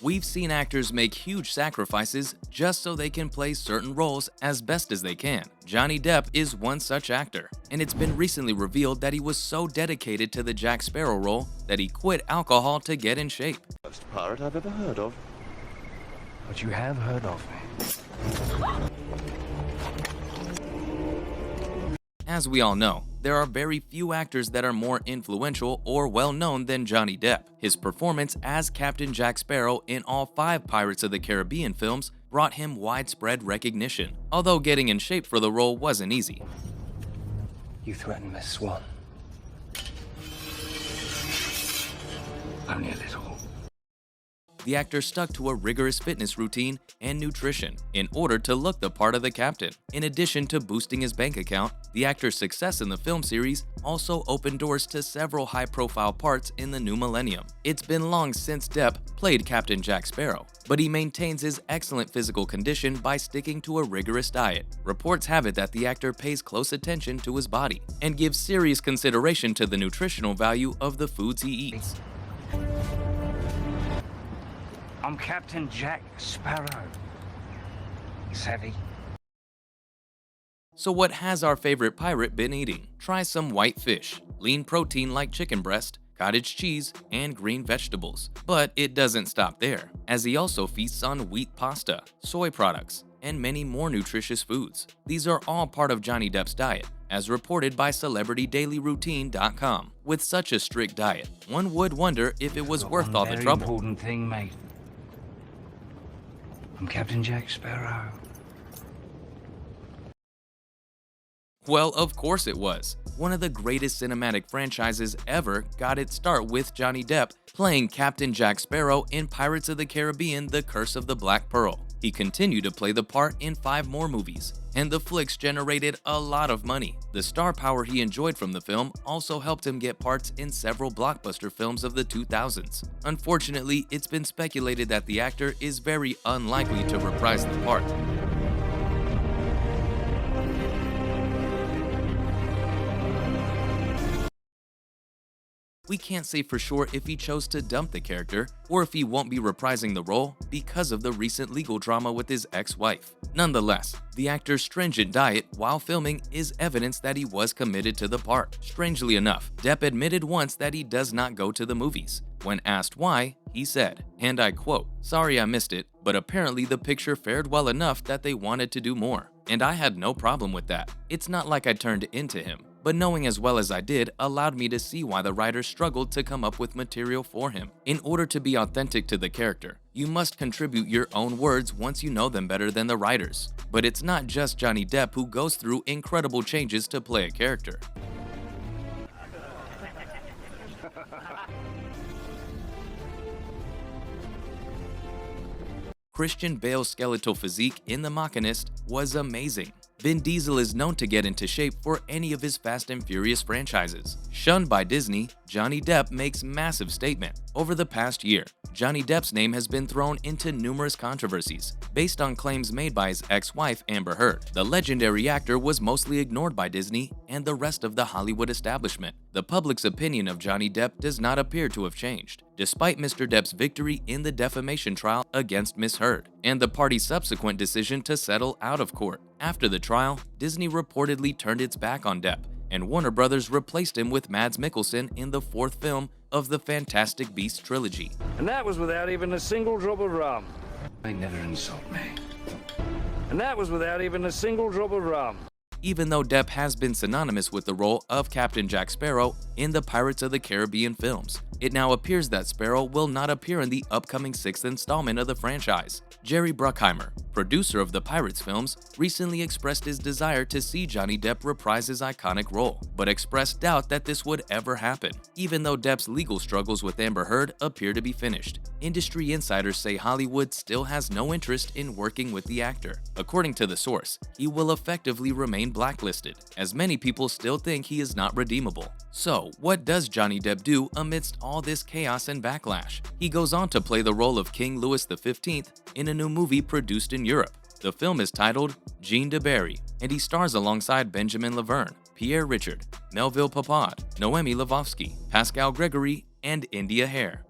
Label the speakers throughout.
Speaker 1: We've seen actors make huge sacrifices just so they can play certain roles as best as they can. Johnny Depp is one such actor, and it's been recently revealed that he was so dedicated to the Jack Sparrow role that he quit alcohol to get in shape.
Speaker 2: First pirate I've ever heard of.
Speaker 3: But you have heard of me.
Speaker 1: As we all know, there are very few actors that are more influential or well-known than Johnny Depp. His performance as Captain Jack Sparrow in all 5 Pirates of the Caribbean films brought him widespread recognition, although getting in shape for the role wasn't easy.
Speaker 3: You threatened Miss Swan. Only a little.
Speaker 1: The actor stuck to a rigorous fitness routine and nutrition in order to look the part of the captain. In addition to boosting his bank account, the actor's success in the film series also opened doors to several high-profile parts in the new millennium. It's been long since Depp played Captain Jack Sparrow, but he maintains his excellent physical condition by sticking to a rigorous diet. Reports have it that the actor pays close attention to his body and gives serious consideration to the nutritional value of the foods he eats.
Speaker 3: I'm Captain Jack Sparrow. Savvy?
Speaker 1: So what has our favorite pirate been eating? Try some white fish, lean protein like chicken breast, cottage cheese, and green vegetables. But it doesn't stop there, as he also feasts on wheat pasta, soy products, and many more nutritious foods. These are all part of Johnny Depp's diet, as reported by CelebrityDailyRoutine.com. With such a strict diet, one would wonder if it was worth all the trouble.
Speaker 3: Important thing, mate. I'm Captain Jack Sparrow.
Speaker 1: Well, of course it was. One of the greatest cinematic franchises ever got its start with Johnny Depp playing Captain Jack Sparrow in Pirates of the Caribbean: The Curse of the Black Pearl. He continued to play the part in 5 more movies, and the flicks generated a lot of money. The star power he enjoyed from the film also helped him get parts in several blockbuster films of the 2000s. Unfortunately, it's been speculated that the actor is very unlikely to reprise the part. We can't say for sure if he chose to dump the character or if he won't be reprising the role because of the recent legal drama with his ex-wife. Nonetheless, the actor's stringent diet while filming is evidence that he was committed to the part. Strangely enough, Depp admitted once that he does not go to the movies. When asked why, he said, and I quote, "Sorry I missed it, but apparently the picture fared well enough that they wanted to do more, and I had no problem with that. It's not like I turned into him. But knowing as well as I did allowed me to see why the writers struggled to come up with material for him. In order to be authentic to the character, you must contribute your own words once you know them better than the writers. But it's not just Johnny Depp who goes through incredible changes to play a character. Christian Bale's skeletal physique in The Machinist was amazing. Vin Diesel is known to get into shape for any of his Fast and Furious franchises. Shunned by Disney, Johnny Depp makes massive statement. Over the past year, Johnny Depp's name has been thrown into numerous controversies based on claims made by his ex-wife Amber Heard. The legendary actor was mostly ignored by Disney and the rest of the Hollywood establishment. The public's opinion of Johnny Depp does not appear to have changed, despite Mr. Depp's victory in the defamation trial against Miss Heard, and the party's subsequent decision to settle out of court. After the trial, Disney reportedly turned its back on Depp, and Warner Brothers replaced him with Mads Mikkelsen in the 4th film of the Fantastic Beasts trilogy.
Speaker 4: And that was without even a single drop of rum.
Speaker 3: They never insult me.
Speaker 4: And that was without even a single drop of rum.
Speaker 1: Even though Depp has been synonymous with the role of Captain Jack Sparrow in the Pirates of the Caribbean films, it now appears that Sparrow will not appear in the upcoming 6th installment of the franchise. Jerry Bruckheimer, producer of the Pirates films, recently expressed his desire to see Johnny Depp reprise his iconic role, but expressed doubt that this would ever happen, even though Depp's legal struggles with Amber Heard appear to be finished. Industry insiders say Hollywood still has no interest in working with the actor. According to the source, he will effectively remain blacklisted, as many people still think he is not redeemable. So, what does Johnny Depp do amidst all this chaos and backlash? He goes on to play the role of King Louis XV in a new movie produced in Europe. The film is titled Jean de Barry, and he stars alongside Benjamin Laverne, Pierre Richard, Melville Papad, Noemi Lvovsky, Pascal Gregory, and India Hare.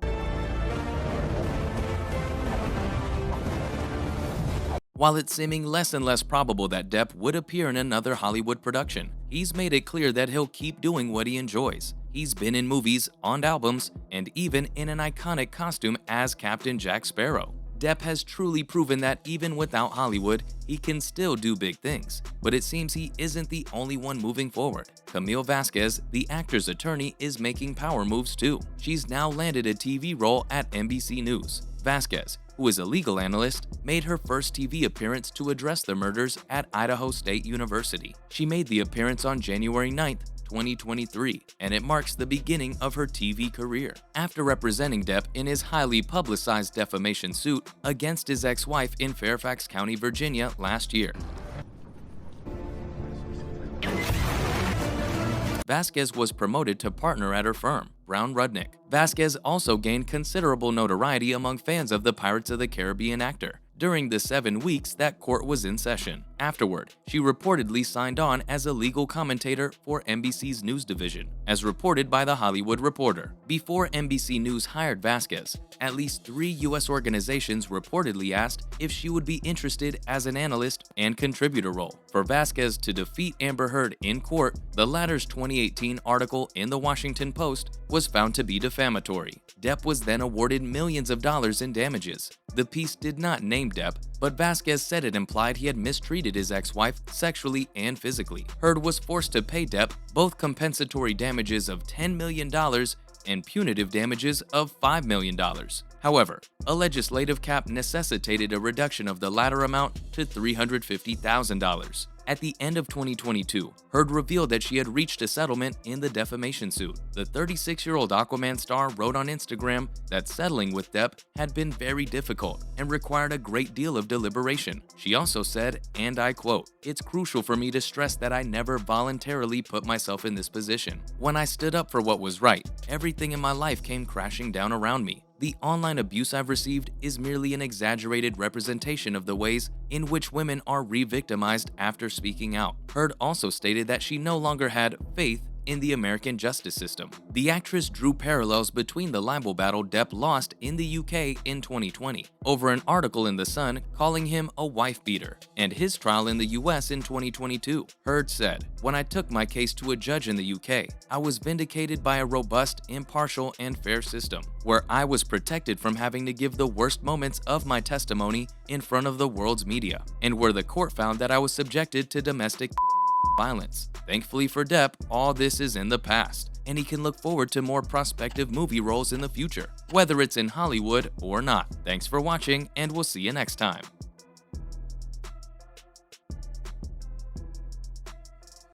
Speaker 1: While it's seeming less and less probable that Depp would appear in another Hollywood production, he's made it clear that he'll keep doing what he enjoys. He's been in movies, on albums, and even in an iconic costume as Captain Jack Sparrow. Depp has truly proven that even without Hollywood, he can still do big things. But it seems he isn't the only one moving forward. Camille Vasquez, the actor's attorney, is making power moves too. She's now landed a TV role at NBC News. Vasquez, who is a legal analyst, made her first TV appearance to address the murders at Idaho State University. She made the appearance on January 9th, 2023, and it marks the beginning of her TV career. After representing Depp in his highly publicized defamation suit against his ex-wife in Fairfax County, Virginia last year. Vasquez was promoted to partner at her firm, Brown Rudnick. Vasquez also gained considerable notoriety among fans of the Pirates of the Caribbean actor during the 7 weeks that court was in session. Afterward, she reportedly signed on as a legal commentator for NBC's news division, as reported by The Hollywood Reporter. Before NBC News hired Vasquez, at least 3 U.S. organizations reportedly asked if she would be interested as an analyst and contributor role. For Vasquez to defeat Amber Heard in court, the latter's 2018 article in The Washington Post was found to be defamatory. Depp was then awarded millions of dollars in damages. The piece did not name Depp, but Vasquez said it implied he had mistreated his ex-wife sexually and physically. Heard was forced to pay Depp both compensatory damages of $10 million and punitive damages of $5 million. However, a legislative cap necessitated a reduction of the latter amount to $350,000. At the end of 2022, Heard revealed that she had reached a settlement in the defamation suit. The 36-year-old Aquaman star wrote on Instagram that settling with Depp had been very difficult and required a great deal of deliberation. She also said, and I quote, "It's crucial for me to stress that I never voluntarily put myself in this position. When I stood up for what was right, everything in my life came crashing down around me. The online abuse I've received is merely an exaggerated representation of the ways in which women are re-victimized after speaking out." Heard also stated that she no longer had faith in the American justice system. The actress drew parallels between the libel battle Depp lost in the UK in 2020 over an article in The Sun calling him a wife beater, and his trial in the US in 2022. Heard said, "When I took my case to a judge in the UK, I was vindicated by a robust, impartial, and fair system, where I was protected from having to give the worst moments of my testimony in front of the world's media, and where the court found that I was subjected to domestic violence. Thankfully for Depp, all this is in the past, and he can look forward to more prospective movie roles in the future, whether it's in Hollywood or not." Thanks for watching, and we'll see you next time.